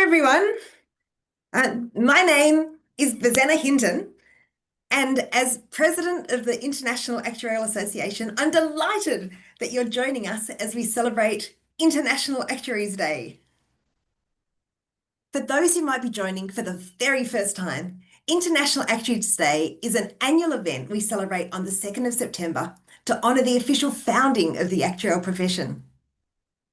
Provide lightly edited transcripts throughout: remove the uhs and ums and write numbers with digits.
everyone. My name is Bozenna Hinton, and as President of the International Actuarial Association, I'm delighted that you're joining us as we celebrate International Actuaries Day. For those who might be joining for the very first time, International Actuaries Day is an annual event we celebrate on the 2nd of September to honour the official founding of the actuarial profession.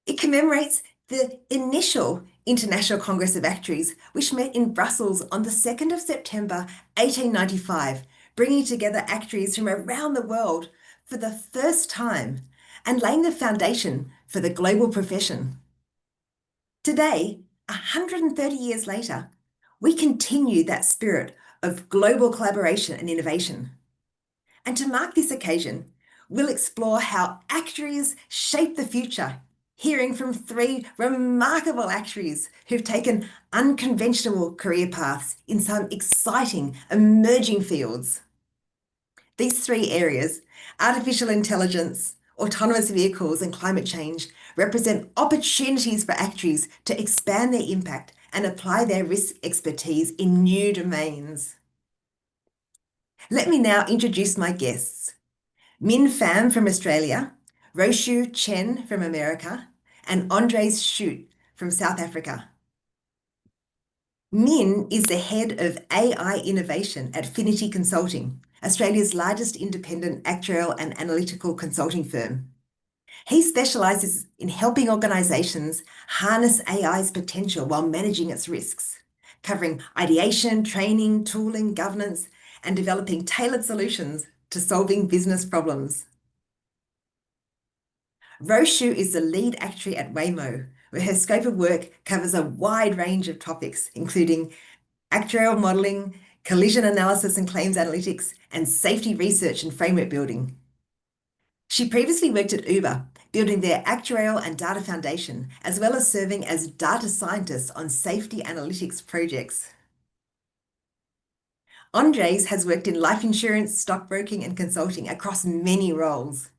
It commemorates the initial International Congress of Actuaries, which met in Brussels on the 2nd of September 1895, bringing together actuaries from around the world for the first time and laying the foundation for the global profession. Today, 130 years later, we continue that spirit of global collaboration and innovation. And to mark this occasion, we'll explore how actuaries shape the future, hearing from three remarkable actuaries who've taken unconventional career paths in some exciting emerging fields. These three areas, artificial intelligence, autonomous vehicles, and climate change, represent opportunities for actuaries to expand their impact and apply their risk expertise in new domains. Let me now introduce my guests. Phan from Australia, Ruoshu Chen from America, and Andries Schutte from South Africa. Minh is the head of AI innovation at Finity Consulting, Australia's largest independent actuarial and analytical consulting firm. He specialises in helping organisations harness AI's potential while managing its risks, covering ideation, training, tooling, governance, and developing tailored solutions to solving business problems. Ruoshu is the lead actuary at Waymo, where her scope of work covers a wide range of topics, including actuarial modelling, collision analysis and claims analytics, and safety research and framework building. She previously worked at Uber, building their actuarial and data foundation, as well as serving as data scientist on safety analytics projects. Andries has worked in life insurance, stockbroking, and consulting across many roles.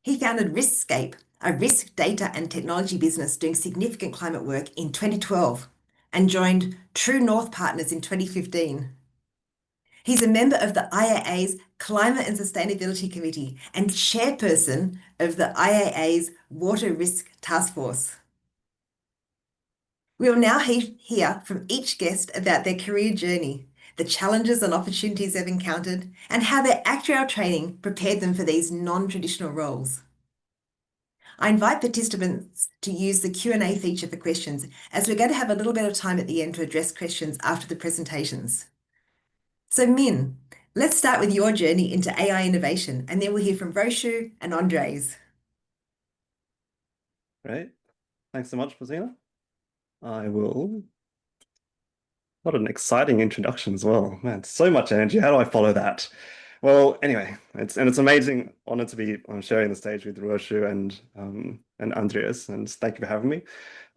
He founded Riskscape, a risk data and technology business doing significant climate work in 2012, and joined True North Partners in 2015. He's a member of the IAA's Climate and Sustainability Committee and chairperson of the IAA's Water Risk Task Force. We will now hear from each guest about their career journey, the challenges and opportunities they've encountered, and how their actuarial training prepared them for these non-traditional roles. I invite participants to use the Q&A feature for questions, as we're going to have a little bit of time at the end to address questions after the presentations. So Minh, let's start with your journey into AI innovation, and then we'll hear from Ruoshu and Andries. Great. Thanks so much, Bozenna. I will. What an exciting introduction as well. Man, so much energy. How do I follow that? Well, anyway, it's amazing honor to be sharing the stage with Ruoshu and Andries, and thank you for having me.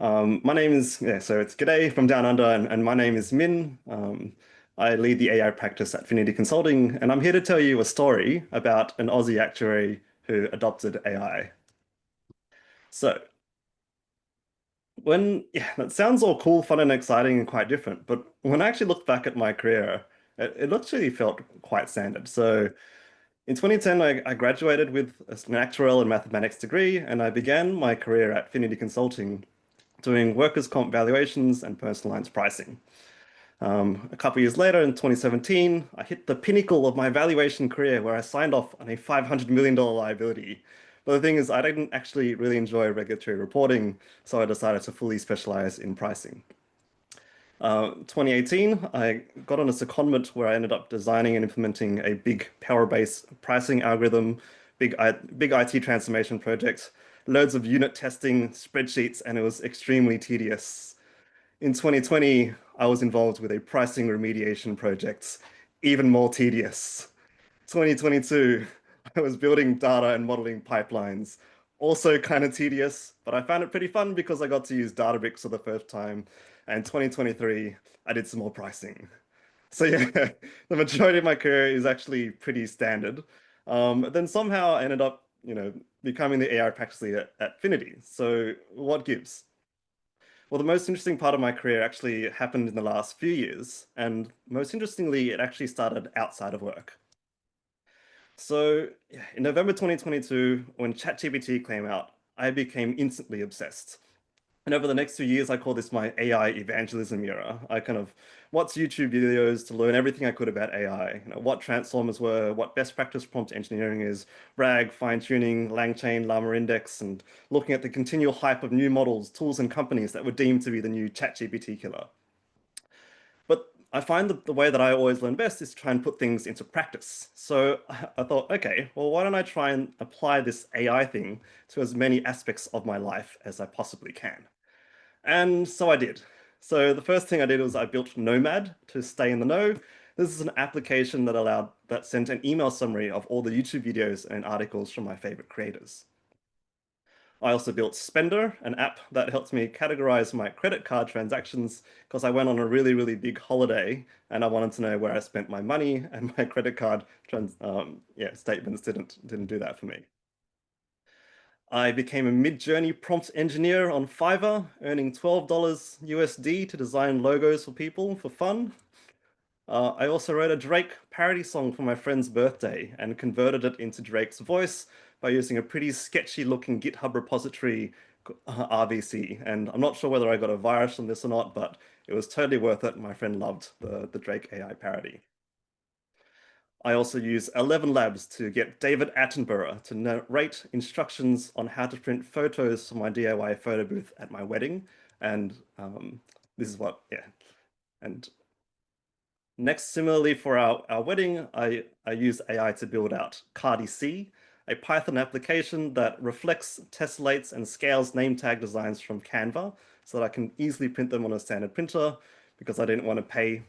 My name is so it's G'day from Down Under, and my name is Minh. I lead the AI practice at Finity Consulting, and I'm here to tell you a story about an Aussie actuary who adopted AI. So that sounds all cool, fun, and exciting and quite different, but when I actually look back at my career, it actually felt quite standard. So in 2010, I graduated with an actuarial and mathematics degree, and I began my career at Finity Consulting doing workers' comp valuations and personal lines pricing. A couple of years later, in 2017, I hit the pinnacle of my valuation career where I signed off on a $500 million liability. But the thing is, I didn't actually really enjoy regulatory reporting, so I decided to fully specialize in pricing. 2018, I got on a secondment where I ended up designing and implementing a big power-based pricing algorithm, big IT transformation project, loads of unit testing, spreadsheets, and it was extremely tedious. In 2020, I was involved with a pricing remediation project, even more tedious. 2022, I was building data and modeling pipelines, also kind of tedious, but I found it pretty fun because I got to use Databricks for the first time. And 2023, I did some more pricing. So yeah, the majority of my career is actually pretty standard. Then somehow I ended up, becoming the AI practice leader at Finity. So what gives? Well, the most interesting part of my career actually happened in the last few years, and most interestingly, it actually started outside of work. So, yeah, in November 2022, when ChatGPT came out, I became instantly obsessed. And over the next 2 years, I call this my AI evangelism era. I kind of watched YouTube videos to learn everything I could about AI, what transformers were, what best practice prompt engineering is, RAG, fine-tuning, LangChain, Llama Index, and looking at the continual hype of new models, tools, and companies that were deemed to be the new ChatGPT killer. But I find that the way that I always learn best is to try and put things into practice. So I thought, okay, well, why don't I try and apply this AI thing to as many aspects of my life as I possibly can? And so I did. So the first thing I did was I built Nomad to stay in the know. This is an application that sent an email summary of all the YouTube videos and articles from my favorite creators. I also built Spender, an app that helps me categorize my credit card transactions because I went on a really, really big holiday and I wanted to know where I spent my money, and my credit card statements didn't do that for me. I became a mid-journey prompt engineer on Fiverr, earning $12 USD to design logos for people for fun. I also wrote a Drake parody song for my friend's birthday and converted it into Drake's voice by using a pretty sketchy looking GitHub repository, RVC. And I'm not sure whether I got a virus on this or not, but it was totally worth it. My friend loved the Drake AI parody. I also use 11 Labs to get David Attenborough to narrate instructions on how to print photos for my DIY photo booth at my wedding. And this is what, yeah. And next, similarly for our wedding, I use AI to build out Cardi-C, a Python application that reflects, tessellates, and scales name tag designs from Canva so that I can easily print them on a standard printer because I didn't want to pay,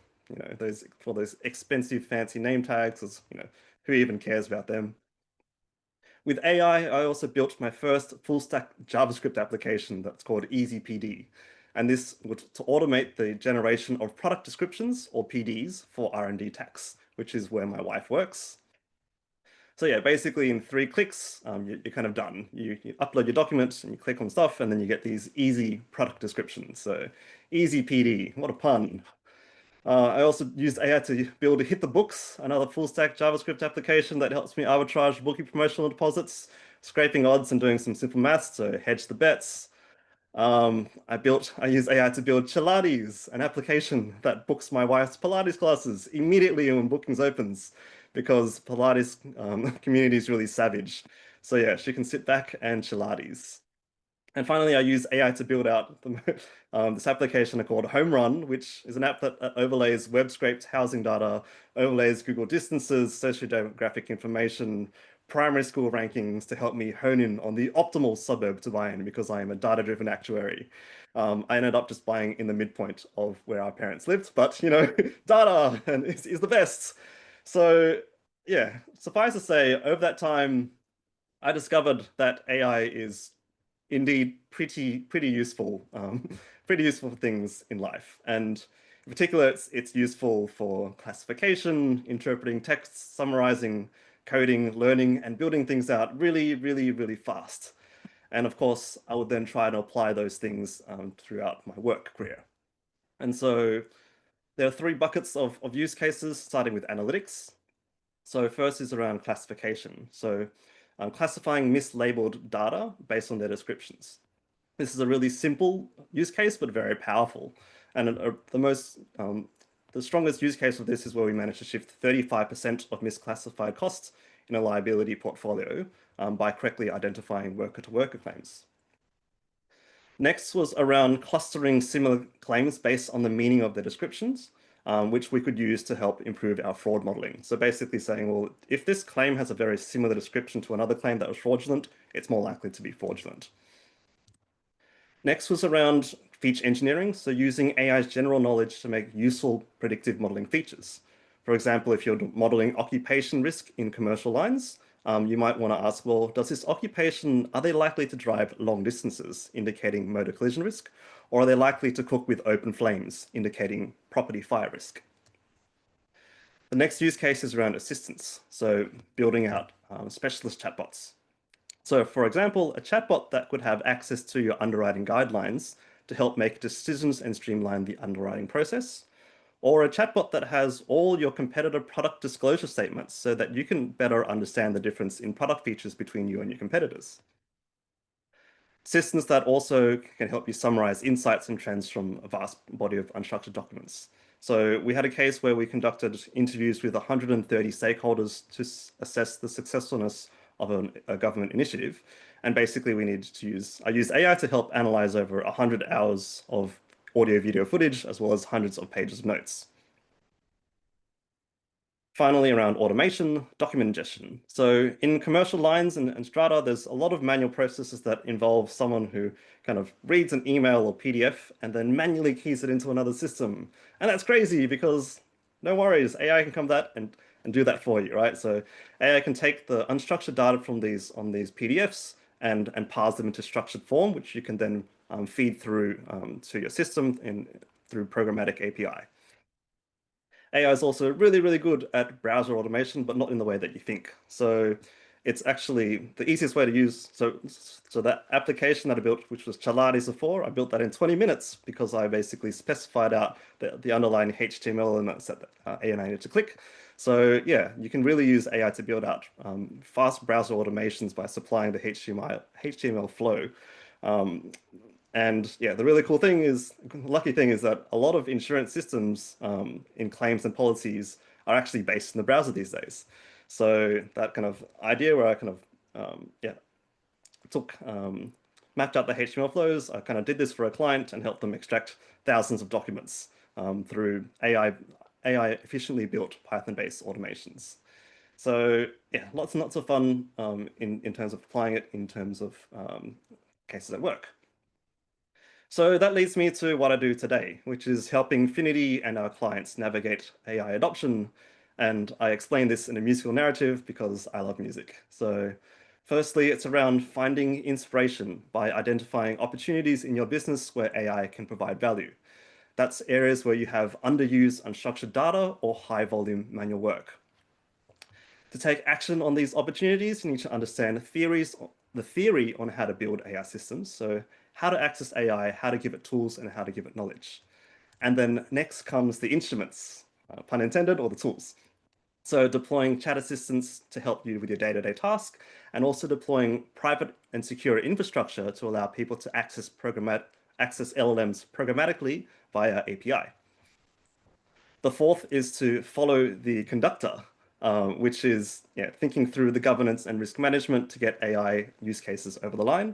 those expensive fancy name tags, as who even cares about them? With AI, I also built my first full stack JavaScript application that's called EasyPD. And this would to automate the generation of product descriptions, or PDs, for R&D tax, which is where my wife works. So yeah, basically in 3 clicks, you're kind of done. You upload your documents and you click on stuff, and then you get these easy product descriptions. So easy PD, what a pun. I also used AI to build Hit the Books, another full stack JavaScript application that helps me arbitrage bookie promotional deposits, scraping odds and doing some simple maths to hedge the bets. I used AI to build Pilates, an application that books my wife's Pilates classes immediately when bookings opens, because Pilates community is really savage. So yeah, she can sit back and Pilates. And finally, I use AI to build out this application called Home Run, which is an app that overlays web scraped housing data, overlays Google distances, sociodemographic information, primary school rankings to help me hone in on the optimal suburb to buy in because I am a data-driven actuary. I ended up just buying in the midpoint of where our parents lived, but data and is the best. So yeah, suffice to say, over that time, I discovered that AI is indeed pretty useful, pretty useful for things in life. And in particular, it's useful for classification, interpreting text, summarizing, coding, learning, and building things out really fast. And of course, I would then try to apply those things throughout my work career. And so there are 3 buckets of use cases, starting with analytics. So first is around classification. So classifying mislabeled data based on their descriptions. This is a really simple use case, but very powerful. And the strongest use case of this is where we managed to shift 35% of misclassified costs in a liability portfolio by correctly identifying worker-to-worker claims. Next was around clustering similar claims based on the meaning of the descriptions, which we could use to help improve our fraud modeling. So basically saying, well, if this claim has a very similar description to another claim that was fraudulent, it's more likely to be fraudulent. Next was around feature engineering, so using AI's general knowledge to make useful predictive modeling features. For example, if you're modeling occupation risk in commercial lines, you might want to ask, well, does this occupation, are they likely to drive long distances, indicating motor collision risk? Or are they likely to cook with open flames, indicating property fire risk? The next use case is around assistance, so building out specialist chatbots. So for example, a chatbot that could have access to your underwriting guidelines to help make decisions and streamline the underwriting process, or a chatbot that has all your competitor product disclosure statements so that you can better understand the difference in product features between you and your competitors. Systems that also can help you summarize insights and trends from a vast body of unstructured documents. So we had a case where we conducted interviews with 130 stakeholders to assess the successfulness of a government initiative. And basically I used AI to help analyze over 100 hours of audio video footage, as well as hundreds of pages of notes. Finally, around automation, document ingestion. So in commercial lines and strata, there's a lot of manual processes that involve someone who kind of reads an email or PDF and then manually keys it into another system. And that's crazy because no worries, AI can come that and do that for you, right? So AI can take the unstructured data from these PDFs and parse them into structured form, which you can then feed through to your system through programmatic API. AI is also really, really good at browser automation, but not in the way that you think. So it's actually the easiest way to use. So that application that I built, which was Chalades before, I built that in 20 minutes because I basically specified out the underlying HTML and that set AI needed to click. So yeah, you can really use AI to build out fast browser automations by supplying the HTML flow. And yeah, the really cool thing is, lucky thing is that a lot of insurance systems in claims and policies are actually based in the browser these days. So that kind of idea where I kind of, mapped out the HTML flows, I kind of did this for a client and helped them extract thousands of documents through AI efficiently built Python-based automations. So yeah, lots and lots of fun in terms of applying it in terms of cases at work. So that leads me to what I do today, which is helping Finity and our clients navigate AI adoption. And I explain this in a musical narrative because I love music. So firstly, it's around finding inspiration by identifying opportunities in your business where AI can provide value. That's areas where you have underused unstructured data or high volume manual work. To take action on these opportunities, you need to understand the theory on how to build AI systems. So how to access AI, how to give it tools, and how to give it knowledge. And then next comes the instruments, pun intended, or the tools. So deploying chat assistants to help you with your day-to-day task, and also deploying private and secure infrastructure to allow people to access LLMs programmatically via API. The fourth is to follow the conductor, which is thinking through the governance and risk management to get AI use cases over the line.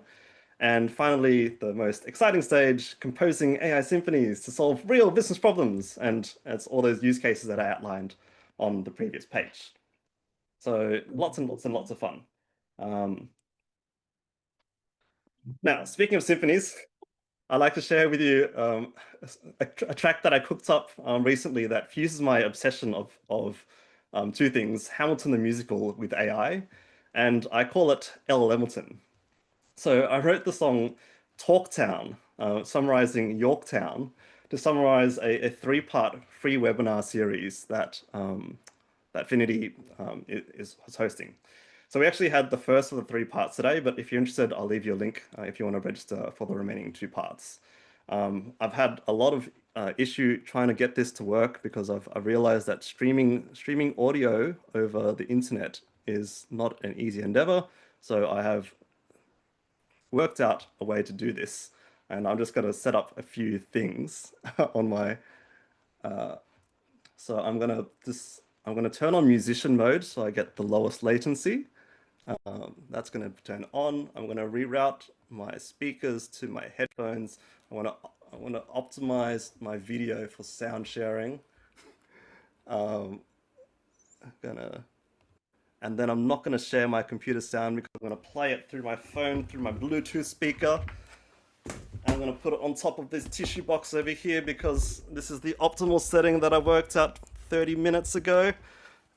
And finally, the most exciting stage, composing AI symphonies to solve real business problems. And it's all those use cases that I outlined on the previous page. So lots and lots and lots of fun. Now, speaking of symphonies, I'd like to share with you a track that I cooked up recently that fuses my obsession of two things, Hamilton the musical with AI, and I call it LLMilton. So I wrote the song Talktown, summarizing Yorktown, to summarize a three-part free webinar series that Finity is hosting. So we actually had the first of the three parts today, but if you're interested, I'll leave you a link if you want to register for the remaining two parts. I've had a lot of issue trying to get this to work because I've realized that streaming audio over the internet is not an easy endeavor. So I have worked out a way to do this, and I'm just going to set up a few things on my. So I'm going to turn on musician mode so I get the lowest latency. That's going to turn on. I'm going to reroute my speakers to my headphones. I want to optimize my video for sound sharing. And then I'm not going to share my computer sound because I'm going to play it through my phone, through my Bluetooth speaker. I'm going to put it on top of this tissue box over here because this is the optimal setting that I worked out 30 minutes ago.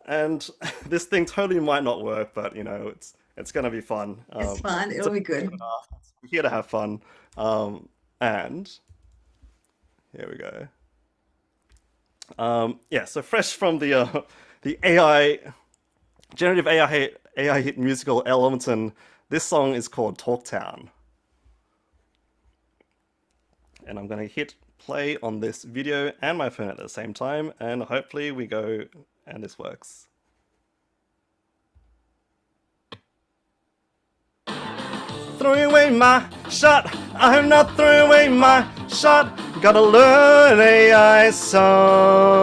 And this thing totally might not work, but it's going to be fun. It's fun. It'll be good. We're here to have fun. And here we go. So fresh from the AI, generative AI hit musical LLMilton, this song is called Talktown. and I'm going to hit play on this video and my phone at the same time, and hopefully we go and this works. Throwing away my shot, I'm not throwing away my shot. Gotta learn AI somehow.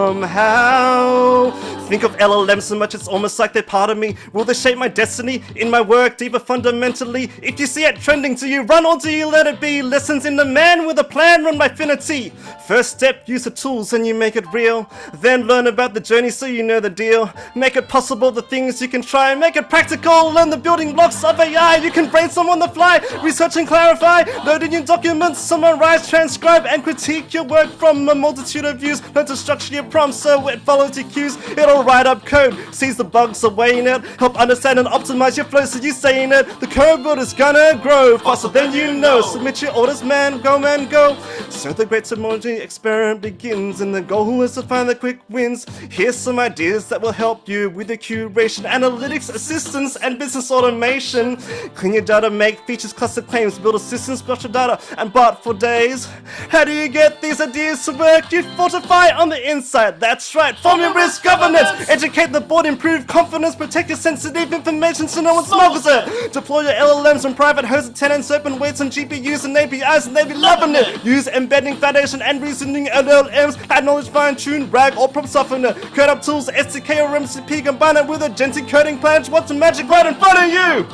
Think of LLMs so much it's almost like they're part of me. Will they shape my destiny in my work deeper fundamentally? If you see it trending to you, run or do you let it be? Lessons in the man with a plan run by Finity. First step, use the tools and you make it real. Then learn about the journey so you know the deal. Make it possible, the things you can try. Make it practical, learn the building blocks of AI. You can brainstorm on the fly, research and clarify. Load in your documents, summarize, transcribe and critique your work from a multitude of views. Learn to structure your prompts so it follows your cues. It'll write up code, sees the bugs away in it. Help understand and optimize your flow so you stay in it. The code build is gonna grow faster than you know. Submit your orders, man, go man, go. So the great technology experiment begins, and the goal is to find the quick wins. Here's some ideas that will help you with the curation, analytics, assistance, and business automation. Clean your data, make features, cluster claims, build a system, structure data, and bot for days. How do you get these ideas to work? You fortify on the inside, that's right. Form your risk governance, educate the board, improve confidence, protect your sensitive information so no one smuggles it. Deploy your LLMs on private hosted tenants, open weights on GPUs and APIs, and they be loving it. Use embedding, foundation, and reasoning LLMs. Add knowledge, fine-tune, RAG, or prompt softener. Code up tools, SDK or MCP, combine it with agentic coding plans. What's the magic right in front of you?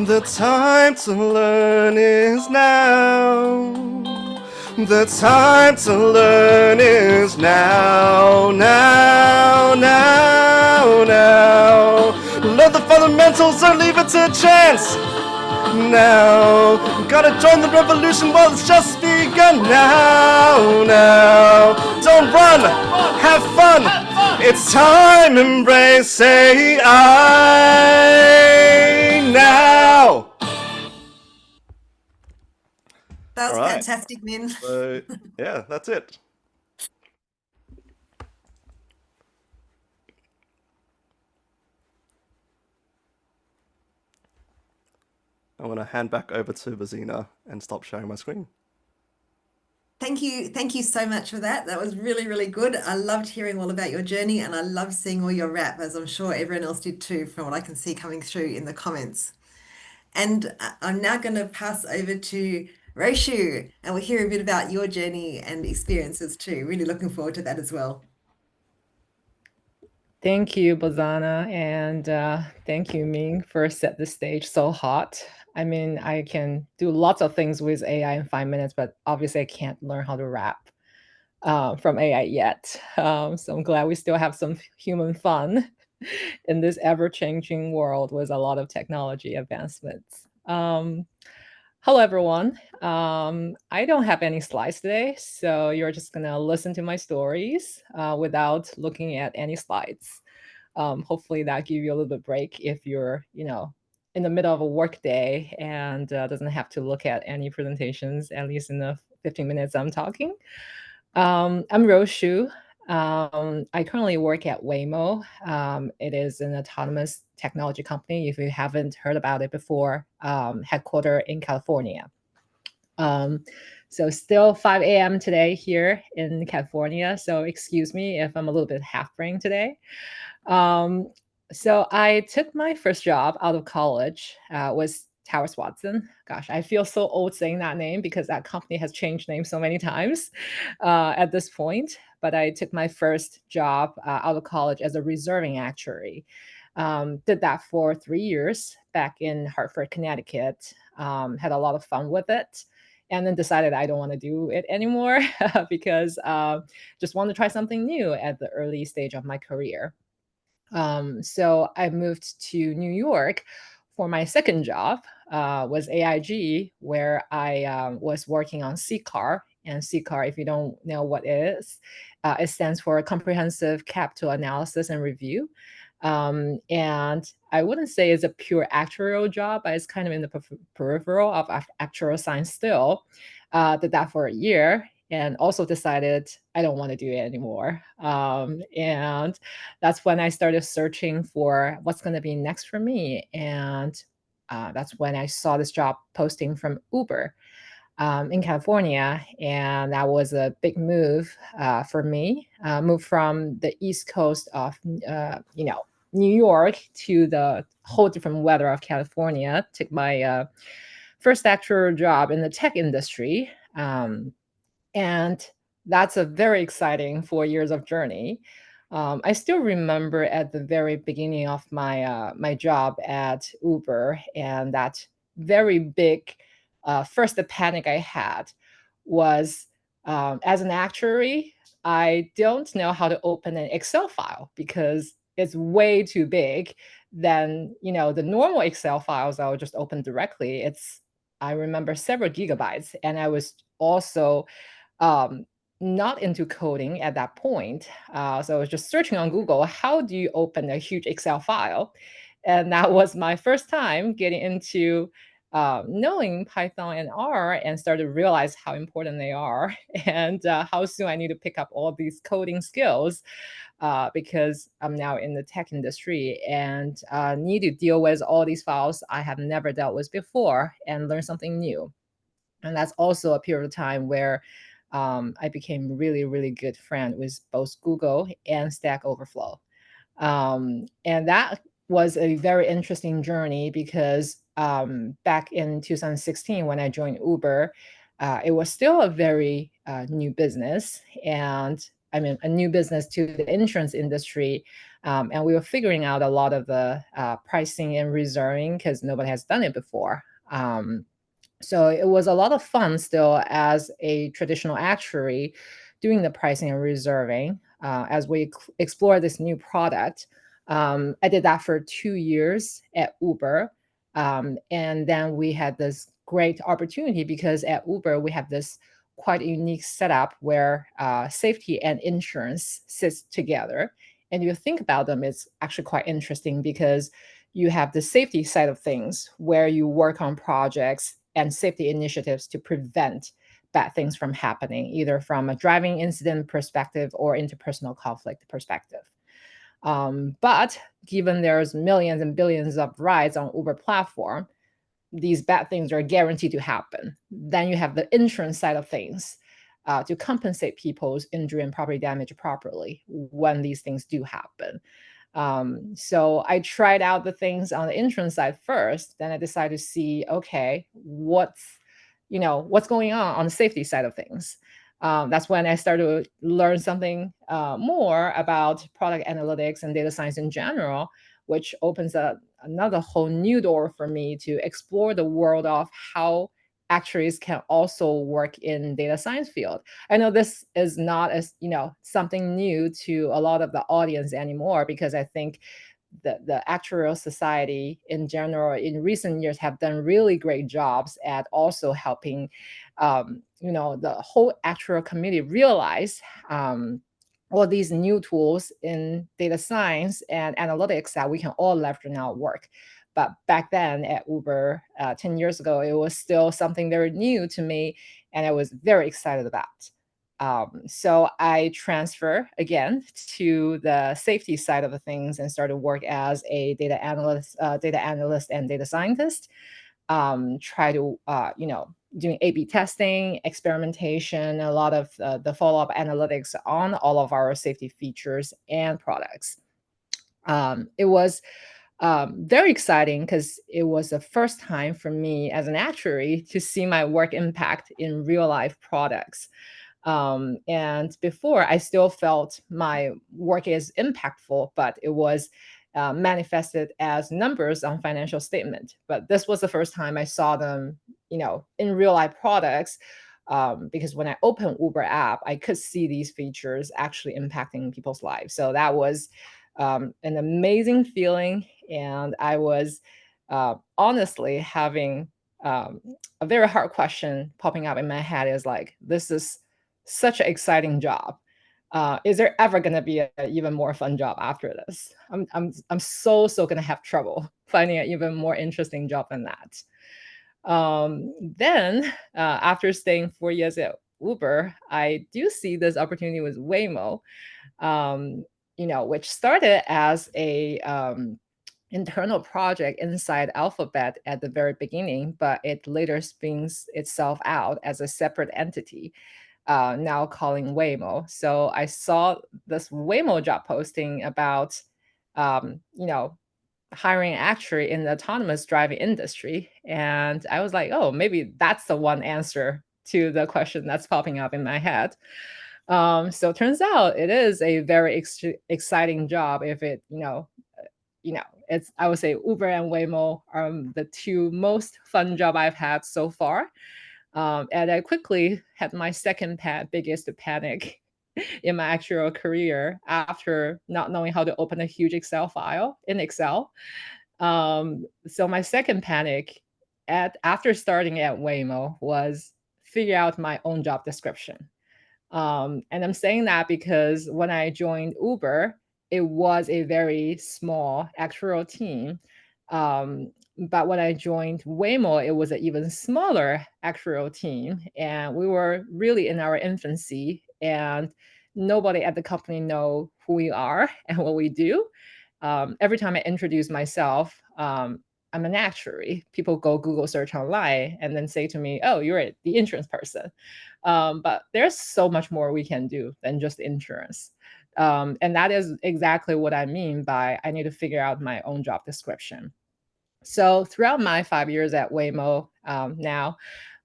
The time to learn is now. The time to learn is now, now, now, now. Learn the fundamentals, don't leave it to chance. Now, gotta join the revolution while it's just begun. Now, now, don't run, have fun. It's time, embrace AI now. That was All right. fantastic, Minh. So, yeah, that's it. I'm going to hand back over to Bozenna and stop sharing my screen. Thank you so much for that. That was really, really good. I loved hearing all about your journey, and I loved seeing all your rap, as I'm sure everyone else did too, from what I can see coming through in the comments. And I'm now going to pass over to Ruoshu, and we'll hear a bit about your journey and experiences too. Really looking forward to that as well. Thank you, Bozenna, and thank you, Minh, for set the stage so hot. I mean, I can do lots of things with AI in 5 minutes, but obviously I can't learn how to rap from AI yet. So I'm glad we still have some human fun in this ever-changing world with a lot of technology advancements. Hello, everyone. I don't have any slides today, so you're just gonna listen to my stories without looking at any slides. Hopefully that give you a little bit break if you're, in the middle of a work day and doesn't have to look at any presentations, at least in the 15 minutes I'm talking. I'm Ruoshu. I currently work at Waymo. It is an autonomous technology company, if you haven't heard about it before, headquartered in California. So still 5 a.m. today here in California, so excuse me if I'm a little bit half-brain today. So I took my first job out of college, was Towers Watson. Gosh, I feel so old saying that name because that company has changed names so many times at this point. But I took my first job out of college as a reserving actuary. Did that for 3 years back in Hartford, Connecticut. Had a lot of fun with it. And then decided I don't want to do it anymore because just want to try something new at the early stage of my career. So I moved to New York for my second job, was AIG, where I was working on CCAR. And CCAR, if you don't know what it is, it stands for Comprehensive Capital Analysis and Review. And I wouldn't say it's a pure actuarial job, but it's kind of in the peripheral of actuarial science still. Did that for a year. and also decided I don't want to do it anymore. And that's when I started searching for what's going to be next for me. And that's when I saw this job posting from Uber in California, and that was a big move for me. Moved from the East Coast of New York to the whole different weather of California. Took my first actual job in the tech industry, and that's a very exciting 4 years of journey. I still remember at the very beginning of my job at Uber, and that very big first the panic I had was as an actuary, I don't know how to open an Excel file because it's way too big than the normal Excel files I would just open directly. I remember several gigabytes, and I was also um, not into coding at that point. So I was just searching on Google, how do you open a huge Excel file? And that was my first time getting into knowing Python and R, and started to realize how important they are and how soon I need to pick up all these coding skills because I'm now in the tech industry and need to deal with all these files I have never dealt with before and learn something new. And that's also a period of time where I became really, really good friend with both Google and Stack Overflow. And that was a very interesting journey because back in 2016, when I joined Uber, it was still a very new business. And I mean, a new business to the insurance industry. And we were figuring out a lot of the pricing and reserving because nobody has done it before. So it was a lot of fun still as a traditional actuary doing the pricing and reserving as we explore this new product. I did that for 2 years at Uber. And then we had this great opportunity because at Uber, we have this quite unique setup where safety and insurance sits together. And you think about them, it's actually quite interesting because you have the safety side of things where you work on projects and safety initiatives to prevent bad things from happening, either from a driving incident perspective or interpersonal conflict perspective. But given there's millions and billions of rides on Uber platform, these bad things are guaranteed to happen. Then you have the insurance side of things to compensate people's injury and property damage properly when these things do happen. So I tried out the things on the insurance side first. Then I decided to see, okay, what's going on the safety side of things. That's when I started to learn something more about product analytics and data science in general, which opens up another whole new door for me to explore the world of how actuaries can also work in data science field. I know this is not as something new to a lot of the audience anymore because I think the actuarial society in general in recent years have done really great jobs at also helping the whole actuarial community realize all these new tools in data science and analytics that we can all leverage in our work. But back then at Uber, 10 years ago, it was still something very new to me, and I was very excited about. So I transfer again to the safety side of the things and started work as a data analyst and data scientist. Try to doing A/B testing, experimentation, a lot of the follow-up analytics on all of our safety features and products. It was very exciting because it was the first time for me as an actuary to see my work impact in real life products. And before, I still felt my work is impactful, but it was manifested as numbers on financial statement. But this was the first time I saw them, in real life products. Because when I opened Uber app, I could see these features actually impacting people's lives. So that was an amazing feeling, and I was honestly having a very hard question popping up in my head is like, this is such an exciting job. Is there ever going to be an even more fun job after this? I'm so going to have trouble finding an even more interesting job than that. Then after staying 4 years at Uber, I do see this opportunity with Waymo, which started as a internal project inside Alphabet at the very beginning, but it later spins itself out as a separate entity, now calling Waymo. So I saw this Waymo job posting about, hiring an actuary in the autonomous driving industry. And I was like, oh, maybe that's the one answer to the question that's popping up in my head. So it turns out it is a very exciting job if it, it's, I would say Uber and Waymo are the two most fun job I've had so far. And I quickly had my second biggest panic in my actual career after not knowing how to open a huge Excel file in Excel. So my second panic after starting at Waymo was figure out my own job description. And I'm saying that because when I joined Uber, it was a very small actuarial team. But when I joined Waymo, it was an even smaller actuarial team. And we were really in our infancy, and nobody at the company know who we are and what we do. Every time I introduce myself, I'm an actuary. People go Google search online and then say to me, oh, you're the insurance person. But there's so much more we can do than just insurance. And that is exactly what I mean by I need to figure out my own job description. So throughout my 5 years at Waymo now,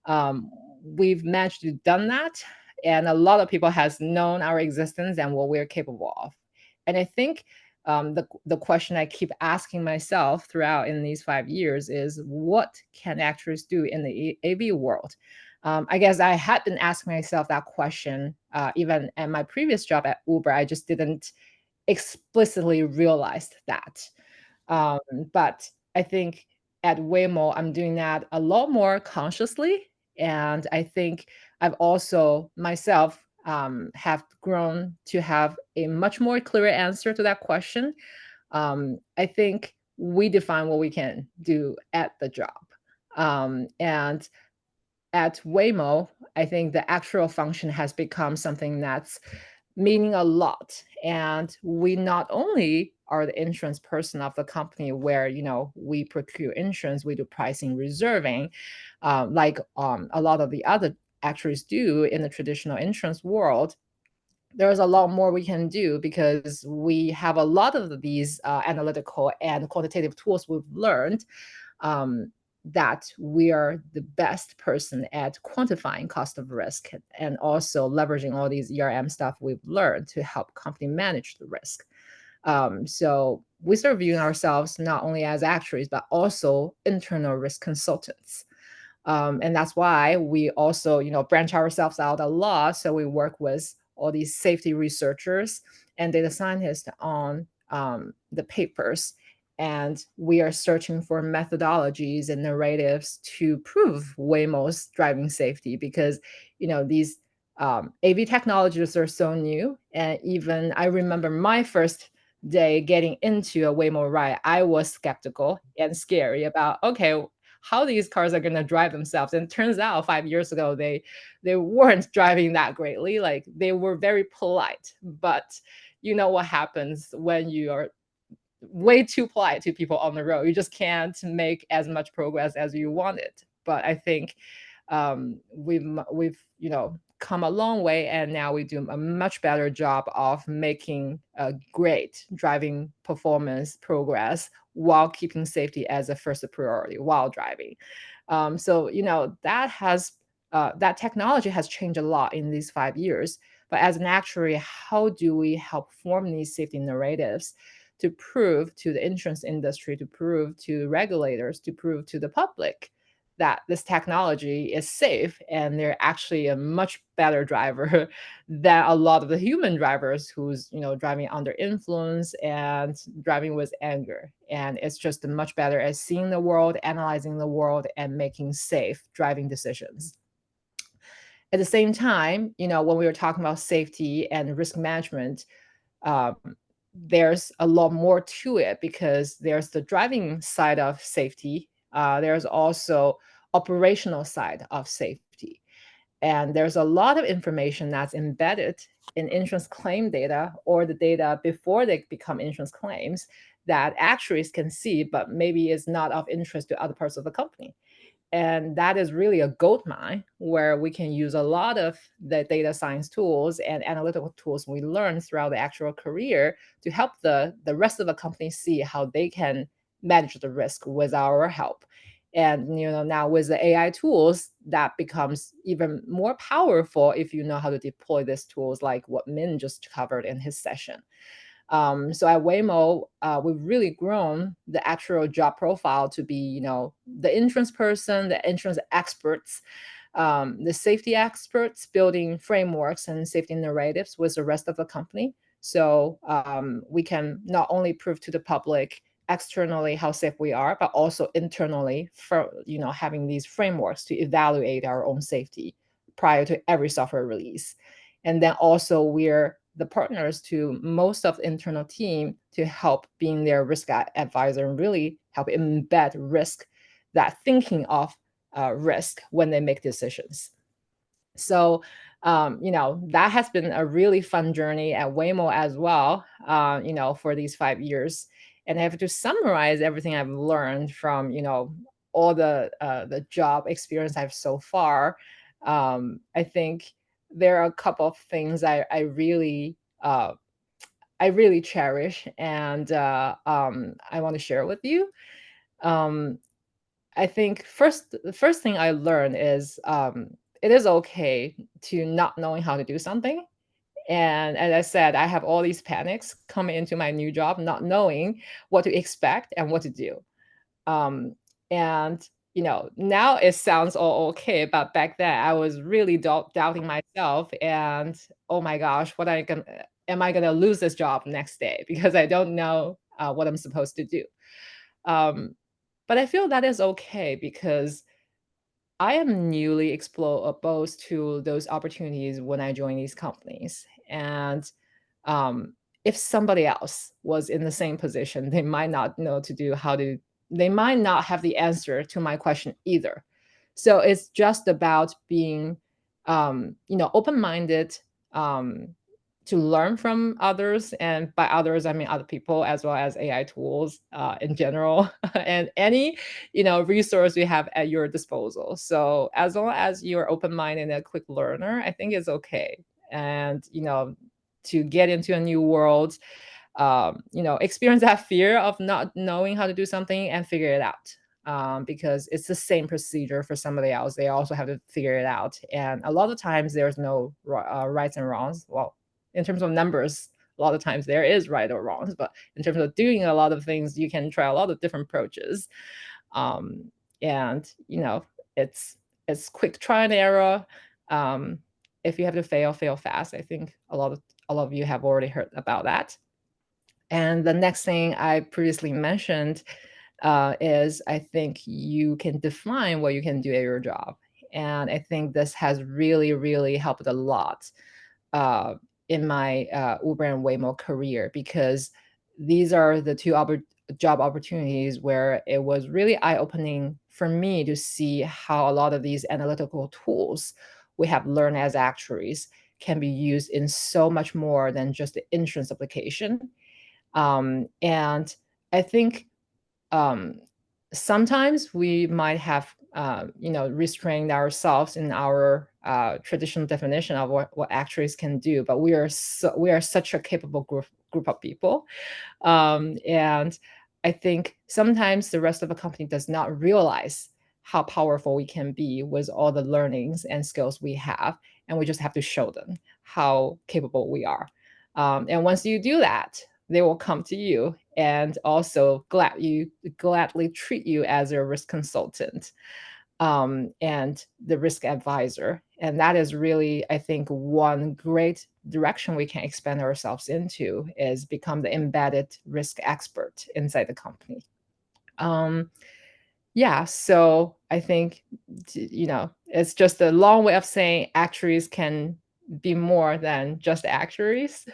um, we've managed to done that. And a lot of people has known our existence and what we're capable of. And I think the question I keep asking myself throughout in these 5 years is, what can actuaries do in the AV world? I guess I had been asking myself that question even at my previous job at Uber. I just didn't explicitly realize that. Um, but I think at Waymo, I'm doing that a lot more consciously. And I think I've also myself have grown to have a much more clear answer to that question. I think we define what we can do at the job. And at Waymo, I think the actual function has become something that's meaning a lot. And we not only are the insurance person of the company where, we procure insurance, we do pricing, reserving, like a lot of the other actuaries do in the traditional insurance world. There's a lot more we can do because we have a lot of these analytical and quantitative tools we've learned, um, that we are the best person at quantifying cost of risk and also leveraging all these ERM stuff we've learned to help company manage the risk. So we start viewing ourselves not only as actuaries, but also internal risk consultants. And that's why we also, branch ourselves out a lot. So we work with all these safety researchers and data scientists on the papers. And we are searching for methodologies and narratives to prove Waymo's driving safety because, these AV technologies are so new. And even I remember my first day getting into a Waymo ride, I was skeptical and scary about, okay, how these cars are going to drive themselves. And it turns out 5 years ago, they weren't driving that greatly. Like they were very polite, but you know what happens when you are way too polite to people on the road. You just can't make as much progress as you wanted. But I think we've come a long way, and now we do a much better job of making a great driving performance progress while keeping safety as a first priority while driving. So that technology has changed a lot in these 5 years. But as an actuary, how do we help form these safety narratives to prove to the insurance industry, to prove to regulators, to prove to the public that this technology is safe and they're actually a much better driver than a lot of the human drivers who's driving under influence and driving with anger. And it's just much better at seeing the world, analyzing the world, and making safe driving decisions. At the same time, when we were talking about safety and risk management, um, there's a lot more to it because there's the driving side of safety. There's also operational side of safety. And there's a lot of information that's embedded in insurance claim data or the data before they become insurance claims that actuaries can see, but maybe is not of interest to other parts of the company. And that is really a gold mine where we can use a lot of the data science tools and analytical tools we learn throughout the actual career to help the rest of the company see how they can manage the risk with our help. And now with the AI tools, that becomes even more powerful if you know how to deploy these tools, like what Minh just covered in his session. So at Waymo, we've really grown the actual job profile to be, the insurance person, the insurance experts, the safety experts building frameworks and safety narratives with the rest of the company. So we can not only prove to the public externally how safe we are, but also internally for having these frameworks to evaluate our own safety prior to every software release. And then also we're the partners to most of the internal team to help being their risk advisor and really help embed risk, that thinking of risk when they make decisions. So, that has been a really fun journey at Waymo as well, for these 5 years. And I have to summarize everything I've learned from, all the job experience I have so far. I think there are a couple of things I really cherish, and I want to share with you. Um, I think the first thing I learned is it is okay to not knowing how to do something. And as I said, I have all these panics coming into my new job, not knowing what to expect and what to do. Um, and now it sounds all okay, but back then I was really doubting myself. And oh my gosh, am I gonna lose this job next day because I don't know what I'm supposed to do? Um, but I feel that is okay because I am newly exposed to those opportunities when I join these companies. And um, if somebody else was in the same position, they might not know they might not have the answer to my question either. So it's just about being, open-minded, um, to learn from others. And by others, I mean other people as well as AI tools in general, and any resource you have at your disposal. So as long as you're open-minded and a quick learner, I think it's okay. And to get into a new world, experience that fear of not knowing how to do something and figure it out. Because it's the same procedure for somebody else. They also have to figure it out. And a lot of times there's no rights and wrongs. Well, in terms of numbers, a lot of times there is right or wrongs, but in terms of doing a lot of things, you can try a lot of different approaches. And it's quick try and error. Um, if you have to fail fast. I think a lot of you have already heard about that. And the next thing I previously mentioned is I think you can define what you can do at your job. And I think this has really, really helped a lot uh, in my Uber and Waymo career, because these are the two job opportunities where it was really eye-opening for me to see how a lot of these analytical tools we have learned as actuaries can be used in so much more than just the insurance application. And I think um, sometimes we might have, restrained ourselves in our traditional definition of what actuaries can do, but we are such a capable group of people. And I think sometimes the rest of the company does not realize how powerful we can be with all the learnings and skills we have, and we just have to show them how capable we are. And once you do that, they will come to you and also gladly treat you as a risk consultant and the risk advisor. And that is really, I think, one great direction we can expand ourselves into is become the embedded risk expert inside the company. Yeah, so I think, it's just a long way of saying actuaries can be more than just actuaries.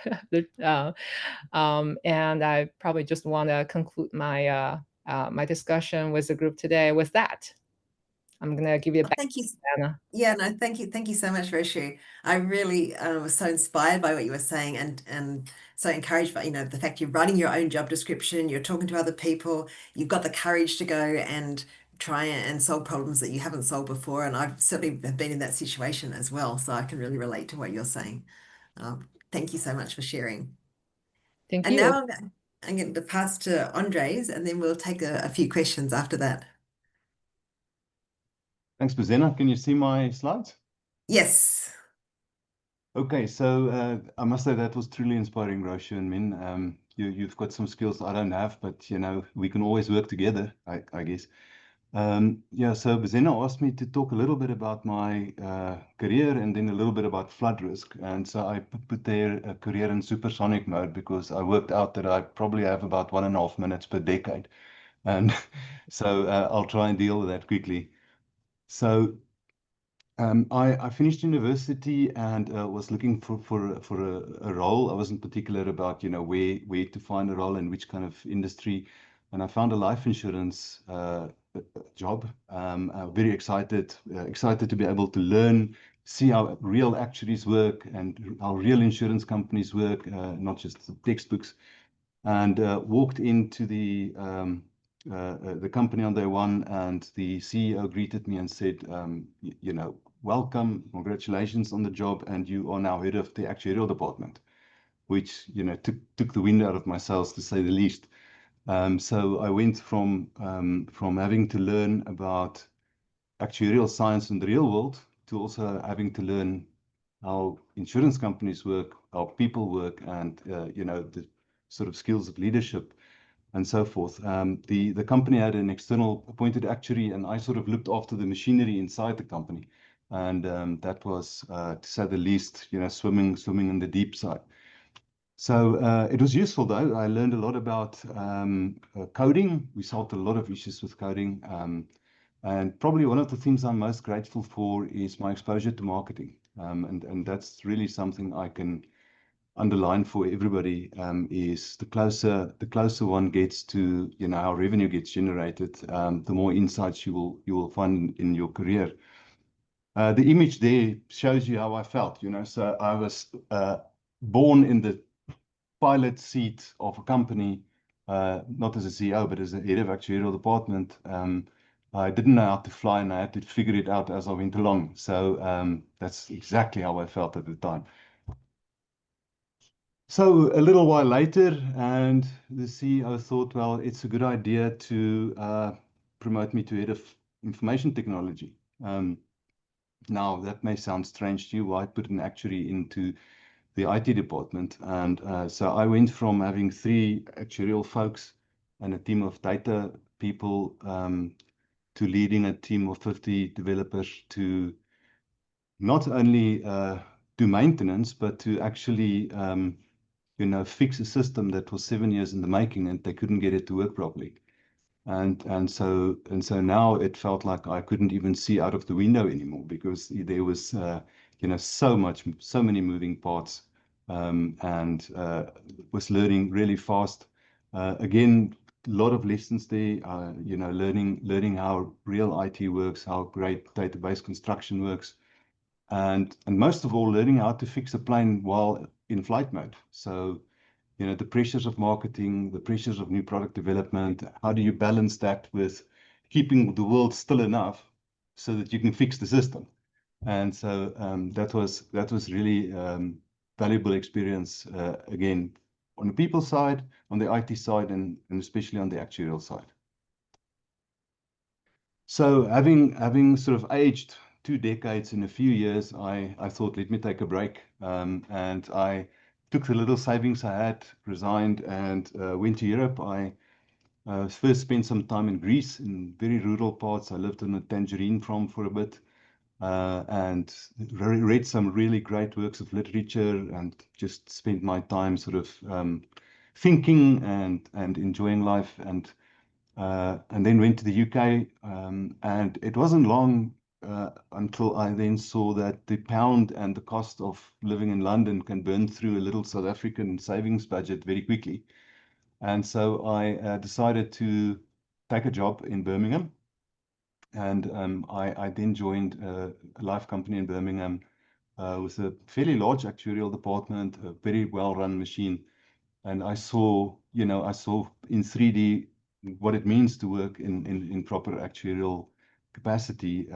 And I probably just want to conclude my discussion with the group today with that. I'm gonna give you a back, Thank you. Anna. Yeah, no, thank you. Thank you so much, Ruoshu. I really was so inspired by what you were saying and so encouraged by, the fact you're writing your own job description, you're talking to other people, you've got the courage to go and try and solve problems that you haven't solved before. And I've certainly have been in that situation as well. So I can really relate to what you're saying. Thank you so much for sharing. Thank And you. now I'm going to pass to Andres, and then we'll take a few questions after that. Thanks, Bozenna. Can you see my slides? Yes. Okay, so I must say that was truly inspiring, Ruoshu and Minh. You've got some skills I don't have, but we can always work together, I guess. Yeah, so Bozenna asked me to talk a little bit about my career and then a little bit about flood risk. And so I put there a career in supersonic mode because I worked out that I probably have about 1.5 minutes per decade. And so I'll try and deal with that quickly. So I finished university and was looking for a role. I wasn't particular about where to find a role in which kind of industry, and I found a life insurance job. Very excited to be able to learn, see how real actuaries work and how real insurance companies work, not just the textbooks. And walked into the company on day one, and the CEO greeted me and said, welcome, congratulations on the job, and you are now head of the actuarial department, which took the wind out of my sails, to say the least. So I went from having to learn about actuarial science in the real world to also having to learn how insurance companies work, how people work, and the sort of skills of leadership and so forth. The company had an external appointed actuary, and I sort of looked after the machinery inside the company. And that was, to say the least, swimming in the deep side. So it was useful, though. I learned a lot about coding. We solved a lot of issues with coding. And probably one of the things I'm most grateful for is my exposure to marketing. And that's really something I can underline for everybody, is the closer one gets to how revenue gets generated, the more insights you will find in your career. The image there shows you how I felt. So I was born in the pilot seat of a company, not as a CEO, but as a head of actuarial department. I didn't know how to fly, and I had to figure it out as I went along. So that's exactly how I felt at the time. So a little while later, and the CEO thought, well, it's a good idea to promote me to head of information technology. Now, that may sound strange to you. Why put an actuary into the IT department? And so I went from having 3 actuarial folks and a team of data people to leading a team of 50 developers to not only do maintenance, but to actually fix a system that was 7 years in the making, and they couldn't get it to work properly. And so now it felt like I couldn't even see out of the window anymore, because there was so many moving parts, and was learning really fast. Again, a lot of lessons there. Learning how real IT works, how great database construction works, and most of all, learning how to fix a plane while in flight mode. So the pressures of marketing, the pressures of new product development. How do you balance that with keeping the world still enough so that you can fix the system? And so that was really valuable experience, again, on the people side, on the IT side, and especially on the actuarial side. So having sort of aged 2 decades in a few years, I thought, let me take a break. And I took the little savings I had, resigned, and went to Europe. I first spent some time in Greece, in very rural parts. I lived on a tangerine farm for a bit, and read some really great works of literature, and just spent my time sort of thinking and enjoying life. And then went to the UK, and it wasn't long until I then saw that the pound and the cost of living in London can burn through a little South African savings budget very quickly. And so I decided to take a job in Birmingham. And I then joined a life company in Birmingham with a fairly large actuarial department, a very well-run machine. And I saw in 3D what it means to work in proper actuarial capacity.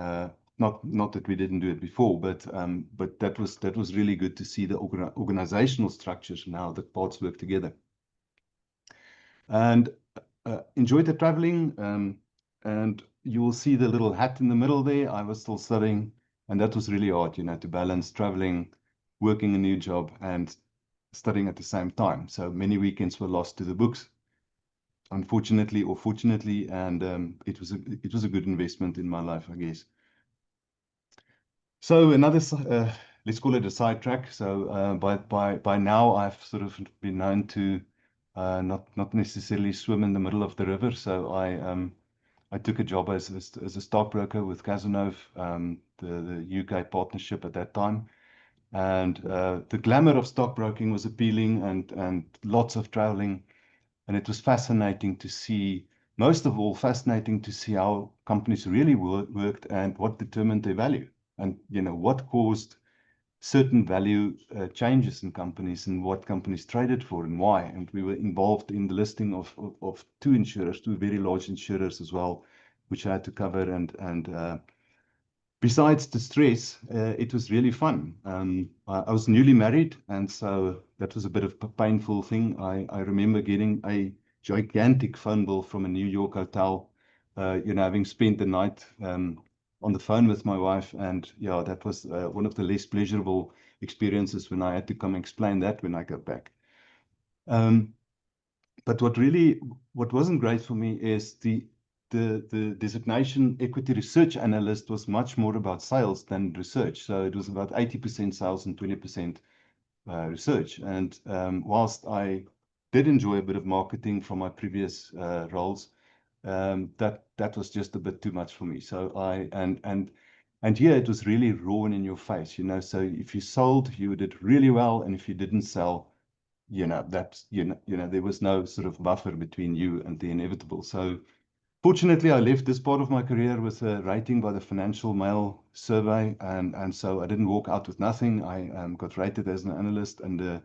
Not that we didn't do it before, but that was really good to see the organizational structures and how the parts work together. And enjoyed the traveling. And you will see the little hat in the middle there. I was still studying, and that was really hard, to balance traveling, working a new job, and studying at the same time. So many weekends were lost to the books, unfortunately or fortunately, and it was a good investment in my life, I guess. So another, let's call it a sidetrack. So by now I've sort of been known to not necessarily swim in the middle of the river. So I took a job as a stockbroker with Cazenove, the UK partnership at that time. And the glamour of stockbroking was appealing, and lots of traveling. And it was fascinating to see, most of all, fascinating to see how companies really worked and what determined their value, and what caused certain value changes in companies, and what companies traded for and why. And we were involved in the listing of two very large insurers as well, which I had to cover. And besides the stress, it was really fun. I was newly married, and so that was a bit of a painful thing. I remember getting a gigantic phone bill from a New York hotel, having spent the night on the phone with my wife. And yeah, that was one of the less pleasurable experiences when I had to come explain that when I got back. But what wasn't great for me is the designation equity research analyst was much more about sales than research. So it was about 80% sales and 20% research. And whilst I did enjoy a bit of marketing from my previous roles, that was just a bit too much for me. So and here it was really raw and in your face, So if you sold, you did really well, and if you didn't sell, there was no sort of buffer between you and the inevitable. So fortunately, I left this part of my career with a rating by the Financial Mail survey, and so I didn't walk out with nothing. I got rated as an analyst, and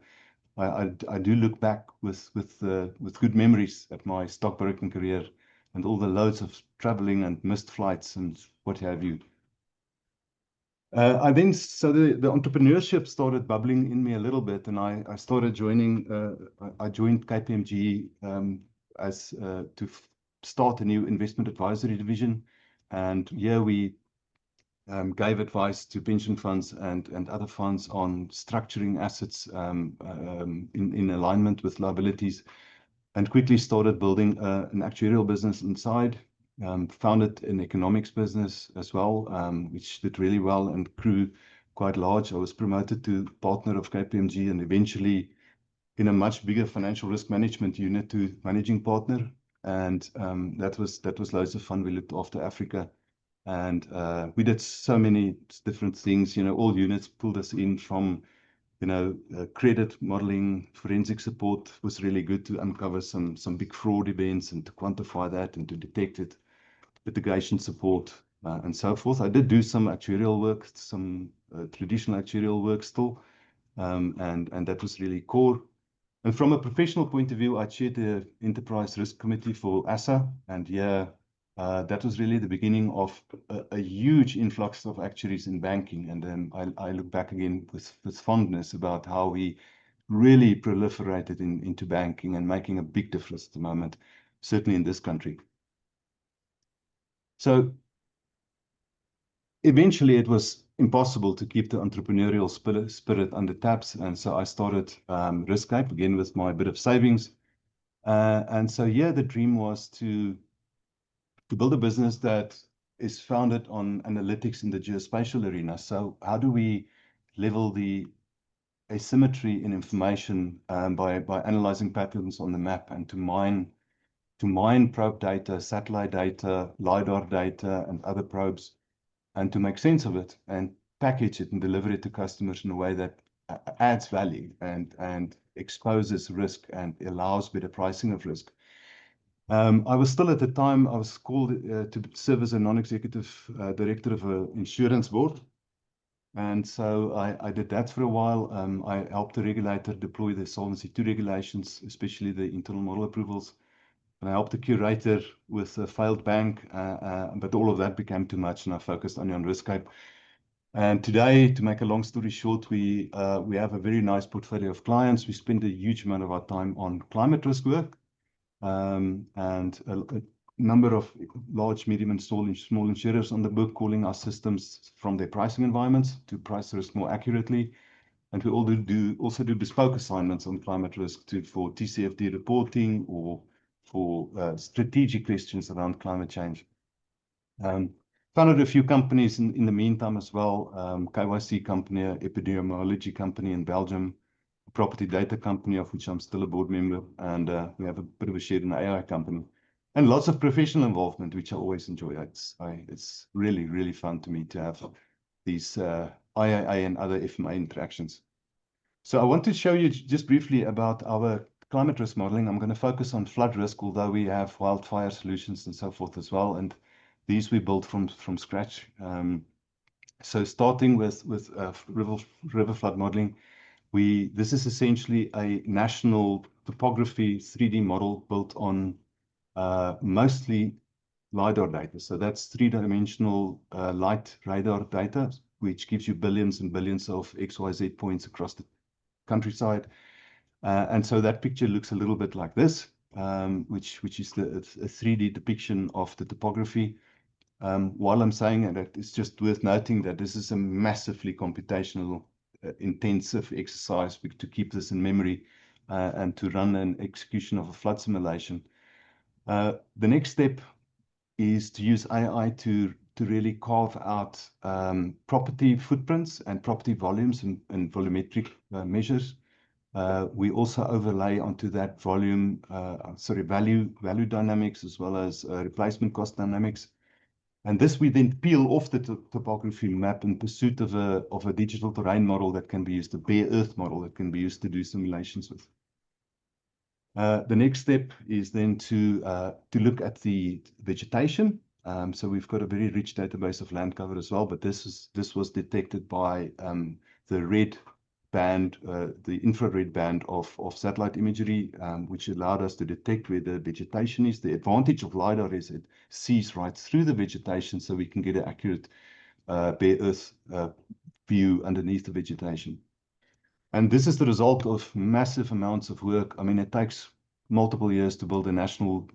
I do look back with good memories at my stockbroking career and all the loads of traveling and missed flights and what have you. So the entrepreneurship started bubbling in me a little bit, and I started joining. I joined KPMG to start a new investment advisory division, and here we gave advice to pension funds and other funds on structuring assets in alignment with liabilities, and quickly started building an actuarial business inside. Founded an economics business as well, which did really well and grew quite large. I was promoted to partner of KPMG, and eventually in a much bigger financial risk management unit to managing partner. And that was loads of fun. We looked after Africa, and we did so many different things. All units pulled us in from credit modeling. Forensic support was really good to uncover some big fraud events and to quantify that and to detect it. Litigation support and so forth. I did do some actuarial work, some traditional actuarial work still, and that was really core. And from a professional point of view, I chaired the Enterprise Risk Committee for ASA, and that was really the beginning of a huge influx of actuaries in banking. And then I look back again with fondness about how we really proliferated into banking and making a big difference at the moment, certainly in this country. So eventually it was impossible to keep the entrepreneurial spirit under taps. And so I started Riskape again with my bit of savings. And so the dream was to build a business that is founded on analytics in the geospatial arena. So how do we level the asymmetry in information by analyzing patterns on the map, and to mine probe data, satellite data, LiDAR data, and other probes, and to make sense of it and package it and deliver it to customers in a way that adds value and exposes risk and allows better pricing of risk. I was still at the time, I was called to serve as a non-executive director of an insurance board. And so I did that for a while. I helped the regulator deploy the Solvency II regulations, especially the internal model approvals. And I helped the curator with a failed bank, but all of that became too much, and I focused only on risk-scape. And today, to make a long story short, we have a very nice portfolio of clients. We spend a huge amount of our time on climate risk work, and a number of large, medium, and small insurers on the book calling our systems from their pricing environments to price risk more accurately. And we also do bespoke assignments on climate risk for TCFD reporting or for strategic questions around climate change. Founded a few companies in the meantime as well. KYC company, epidemiology company in Belgium, a property data company of which I'm still a board member, and we have a bit of a share in an AI company. And lots of professional involvement, which I always enjoy. It's really, really fun to me to have these IAA and other FMA interactions. So I want to show you just briefly about our climate risk modeling. I'm going to focus on flood risk, although we have wildfire solutions and so forth as well. And these we built from scratch. So starting with river flood modeling, this is essentially a national topography 3D model built on mostly LiDAR data. So that's three-dimensional light radar data, which gives you billions and billions of XYZ points across the countryside. And so that picture looks a little bit like this, which is a 3D depiction of the topography. While I'm saying it, it's just worth noting that this is a massively computational intensive exercise to keep this in memory and to run an execution of a flood simulation. The next step is to use AI to really carve out property footprints and property volumes and volumetric measures. We also overlay onto that value dynamics as well as replacement cost dynamics. And this we then peel off the topography map in pursuit of a digital terrain model that can be used, a bare earth model that can be used to do simulations with. The next step is then to look at the vegetation. So we've got a very rich database of land cover as well, but this was detected by the red band, the infrared band of satellite imagery, which allowed us to detect where the vegetation is. The advantage of LiDAR is it sees right through the vegetation, so we can get an accurate bare earth view underneath the vegetation. And this is the result of massive amounts of work. I mean, it takes multiple years to build a national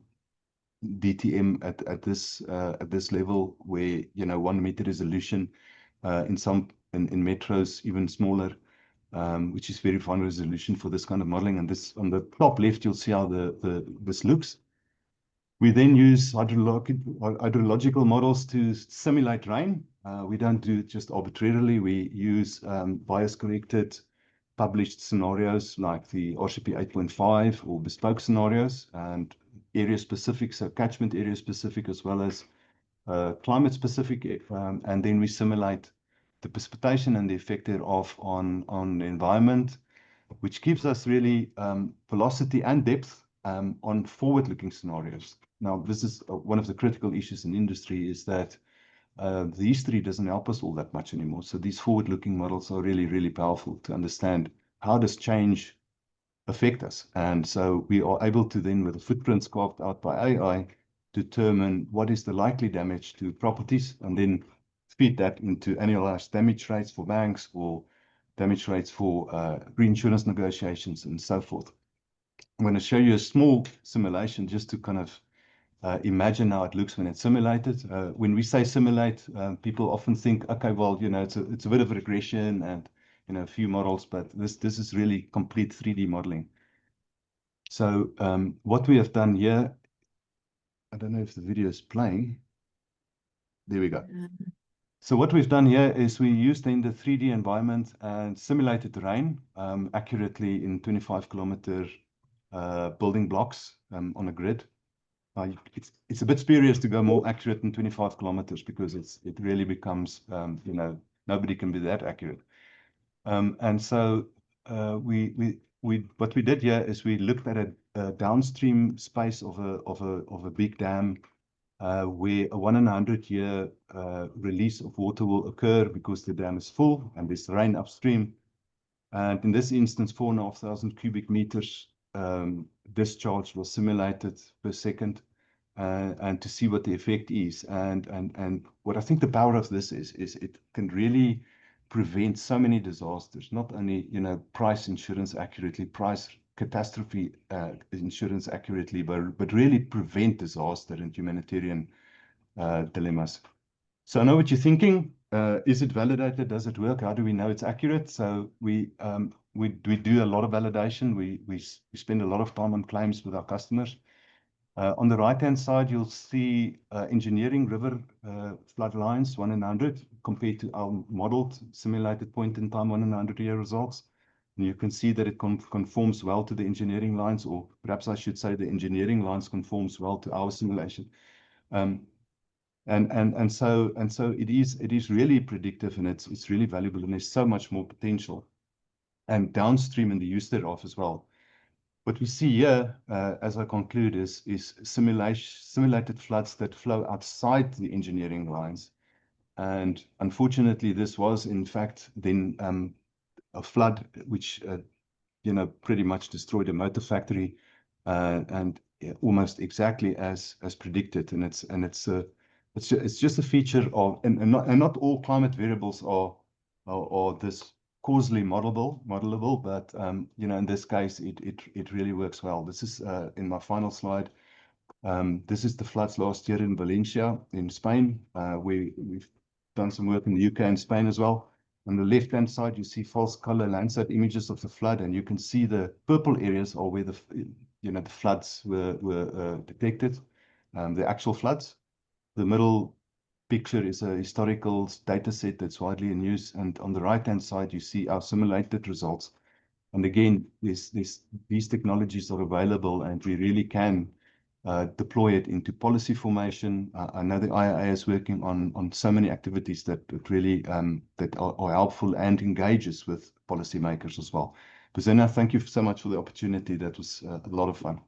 DTM at this level, where 1 meter resolution, in metros even smaller, which is very fine resolution for this kind of modeling. And this on the top left, you'll see how this looks. We then use hydrological models to simulate rain. We don't do it just arbitrarily. We use bias-corrected published scenarios like the RCP 8.5 or bespoke scenarios, and area-specific, so catchment area-specific as well as climate-specific. And then we simulate the precipitation and the effect thereof on the environment, which gives us really velocity and depth on forward-looking scenarios. Now, this is one of the critical issues in industry, is that the history doesn't help us all that much anymore. So these forward-looking models are really, really powerful to understand how does change affect us. And so we are able to then, with the footprints carved out by AI, determine what is the likely damage to properties, and then feed that into annualized damage rates for banks or damage rates for reinsurance negotiations and so forth. I'm going to show you a small simulation just to kind of imagine how it looks when it's simulated. When we say simulate, people often think, okay, well, it's a bit of regression and a few models, but this is really complete 3D modeling. So what we have done here, I don't know if the video is playing. There we go. So what we've done here is we used then the 3D environment and simulated terrain accurately in 25-kilometer building blocks on a grid. It's a bit spurious to go more accurate than 25 kilometers because it really becomes, nobody can be that accurate. And so what we did here is we looked at downstream space of a big dam where a 1 in 100 year release of water will occur because the dam is full and there's rain upstream. And in this instance, 4,500 cubic meters discharge was simulated per second, and to see what the effect is. And what I think the power of this is it can really prevent so many disasters, not only, price insurance accurately, price catastrophe insurance accurately, but really prevent disaster and humanitarian dilemmas. So I know what you're thinking. Is it validated? Does it work? How do we know it's accurate? So we do a lot of validation. We spend a lot of time on claims with our customers. On the right-hand side, you'll see engineering river flood lines, 1 in 100, compared to our modeled simulated point-in-time 1 in 100-year results. And you can see that it conforms well to the engineering lines, or perhaps I should say the engineering lines conforms well to our simulation. And so it is really predictive, and it's really valuable, and there's so much more potential. And downstream in the use thereof as well. What we see here, as I conclude, is simulated floods that flow outside the engineering lines. And unfortunately, this was, in fact, then a flood which, pretty much destroyed a motor factory, and almost exactly as predicted. And it's just a feature of, and not all climate variables are this causally modelable, but in this case, it really works well. This is in my final slide. This is the floods last year in Valencia, in Spain. We've done some work in the UK and Spain as well. On the left-hand side, you see false color Landsat images of the flood, and you can see the purple areas are where the floods were detected, the actual floods. The middle picture is a historical data set that's widely in use, and on the right-hand side, you see our simulated results. And again, these technologies are available, and we really can deploy it into policy formation. I know the IAA is working on so many activities that really that are helpful and engages with policymakers as well. Bozenna, thank you so much for the opportunity. That was a lot of fun.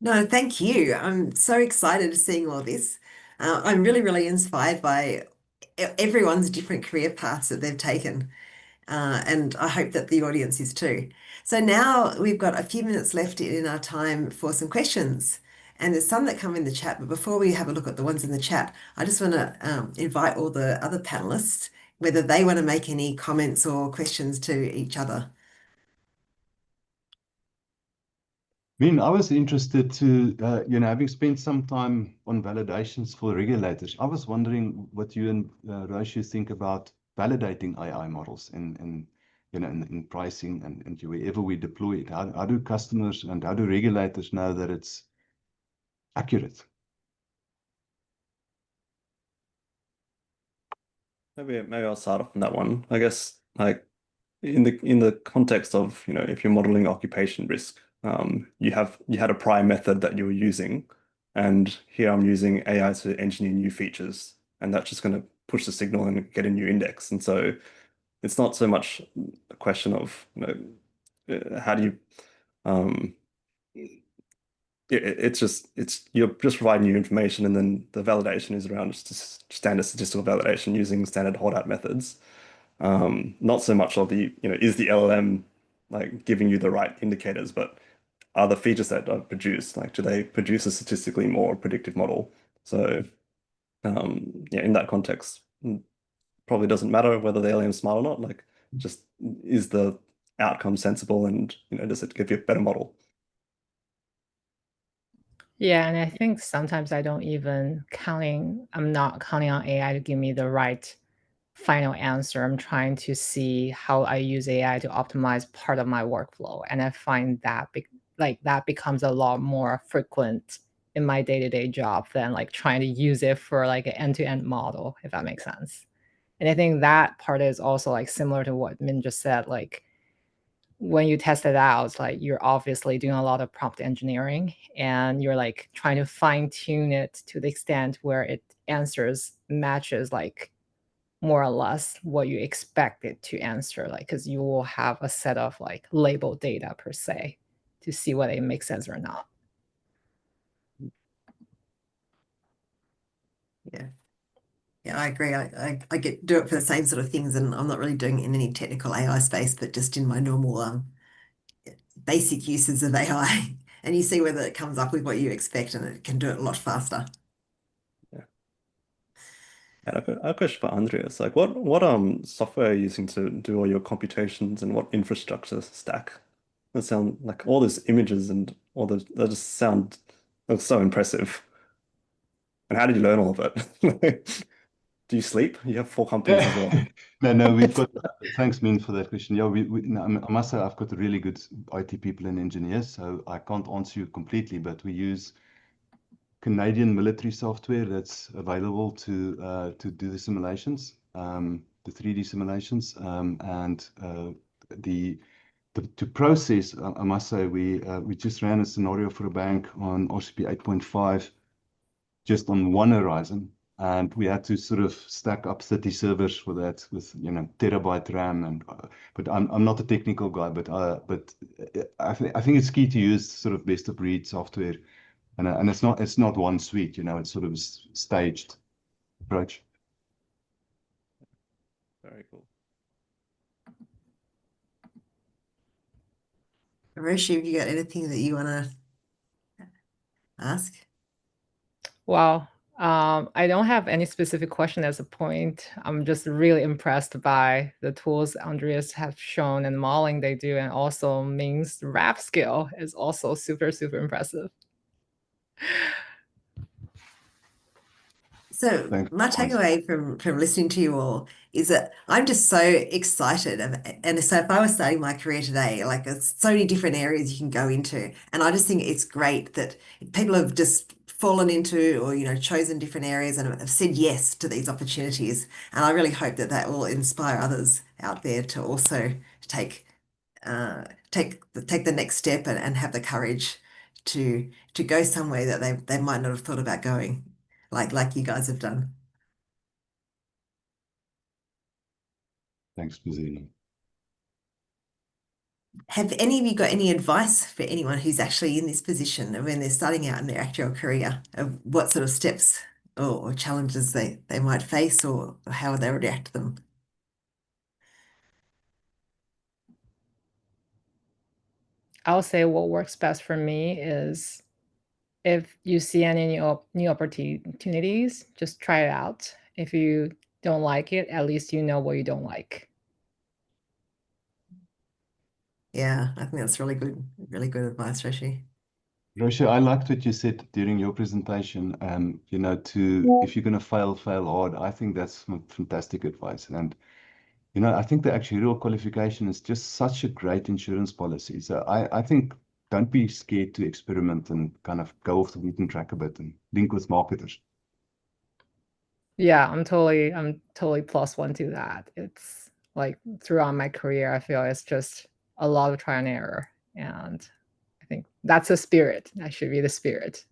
No, thank you. I'm so excited seeing all this. I'm really, really inspired by everyone's different career paths that they've taken. And I hope that the audience is too. So now we've got a few minutes left in our time for some questions. And there's some that come in the chat, but before we have a look at the ones in the chat, I just want to invite all the other panelists, whether they want to make any comments or questions to each other. Minh, I was interested to, having spent some time on validations for regulators, I was wondering what you and Ruoshu think about validating AI models in pricing and wherever we deploy it. How do customers and how do regulators know that it's accurate? Maybe I'll start off on that one. I guess like in the context of, if you're modeling occupation risk, you had a prior method that you were using, and here I'm using AI to engineer new features, and that's just going to push the signal and get a new index. And so it's not so much a question of, how do you you're just providing new information, and then the validation is around just standard statistical validation using standard holdout methods. Not so much of the, is the LLM like giving you the right indicators, but are the features that are produced, like, do they produce a statistically more predictive model? So, in that context, probably doesn't matter whether the LLM is smart or not. Like, just is the outcome sensible, and does it give you a better model? Yeah, and I think sometimes I'm not counting on AI to give me the right final answer. I'm trying to see how I use AI to optimize part of my workflow. And I find that that becomes a lot more frequent in my day-to-day job than like trying to use it for like an end-to-end model, if that makes sense. And I think that part is also like similar to what Minh just said, like when you test it out, like you're obviously doing a lot of prompt engineering, and you're like trying to fine tune it to the extent where it matches like more or less what you expect it to answer, like because you will have a set of like labeled data per se to see whether it makes sense or not. Yeah. Yeah, I agree. I do it for the same sort of things, and I'm not really doing it in any technical AI space, but just in my normal basic uses of AI. And you see whether it comes up with what you expect, and it can do it a lot faster. Yeah. And I have a question for Andreas. Like, what software are you using to do all your computations, and what infrastructure stack? That sound like all those images and all those that just sound that's so impressive. And how did you learn all of it? Do you sleep? You have four companies as well. No, we've got, thanks, Minh, for that question. Yeah, no, I must say I've got really good IT people and engineers, so I can't answer you completely, but we use Canadian military software that's available to do the simulations, the 3D simulations, and to process. I must say we just ran a scenario for a bank on RCP 8.5 just on one horizon, and we had to sort of stack up 30 servers for that with terabyte RAM. And but I'm not a technical guy, but I think it's key to use sort of best of breed software. And it's not one suite, it's sort of a staged approach. Very cool. Ruoshu, have you got anything that you want to ask? Well, I don't have any specific question as a point. I'm just really impressed by the tools Andreas have shown and modeling they do, and also Ming's rap skill is also super, super impressive. So Thanks. my takeaway from listening to you all is that I'm just so excited. And so if I was starting my career today, like there's so many different areas you can go into. And I just think it's great that people have just fallen into or, chosen different areas and have said yes to these opportunities. And I really hope that that will inspire others out there to also take the next step and have the courage to go somewhere that they might not have thought about going, like you guys have done. Thanks, Bozenna. Have any of you got any advice for anyone who's actually in this position when they're starting out in their actual career of what sort of steps or challenges they might face or how they react to them? I'll say what works best for me is if you see any new opportunities, just try it out. If you don't like it, at least you know what you don't like. Yeah, I think that's really good advice, Ruoshu. Ruoshu, I liked what you said during your presentation. If you're going to fail hard. I think that's fantastic advice. And I think the actuarial qualification is just such a great insurance policy. So I think don't be scared to experiment and kind of go off the beaten track a bit and link with marketers. Yeah, I'm totally plus one to that. It's like throughout my career, I feel it's just a lot of trial and error. And I think that's the spirit. That should be the spirit.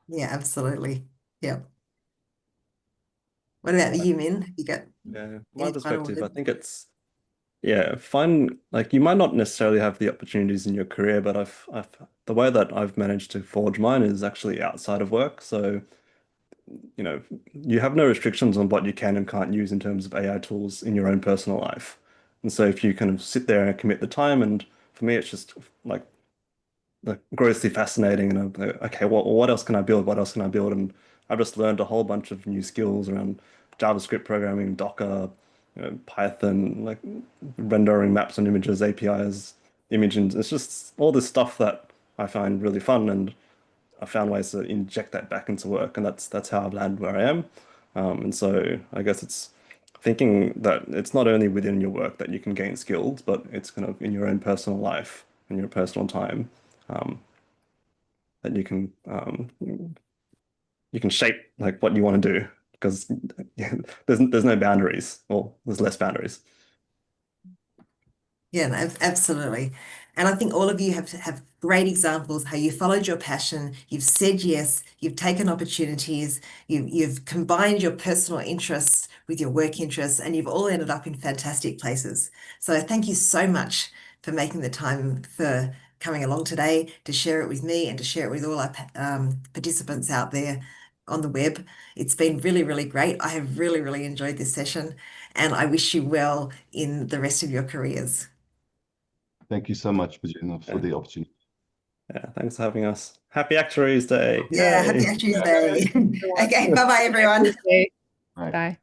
Yeah, absolutely. Yeah. What about you, Minh? You got Yeah, my any final perspective, I word? think it's fun. Like you might not necessarily have the opportunities in your career, but I've the way that I've managed to forge mine is actually outside of work. So, you have no restrictions on what you can and can't use in terms of AI tools in your own personal life. And so if you kind of sit there and commit the time, and for me, it's just like grossly fascinating. And I'm like, okay, what else can I build? What else can I build? And I've just learned a whole bunch of new skills around JavaScript programming, Docker, Python, like rendering maps and images, APIs, images. It's just all this stuff that I find really fun, and I found ways to inject that back into work, and that's how I've landed where I am. And so I guess it's thinking that it's not only within your work that you can gain skills, but it's kind of in your own personal life, in your personal time, um, that you can shape like what you want to do because there's no boundaries, or there's less boundaries. Yeah, no, absolutely. And I think all of you have great examples how you followed your passion, you've said yes, you've taken opportunities, you've combined your personal interests with your work interests, and you've all ended up in fantastic places. So thank you so much for making the time for coming along today to share it with me and to share it with all our participants out there on the web. It's been really, really great. I have really, really enjoyed this session, and I wish you well in the rest of your careers. Thank you so much, Bozenna, for the opportunity. Yeah, thanks for having us. Happy Actuaries Day. Yeah, happy Yay. Actuaries Day. Okay, bye-bye, everyone. Bye. Right. Bye.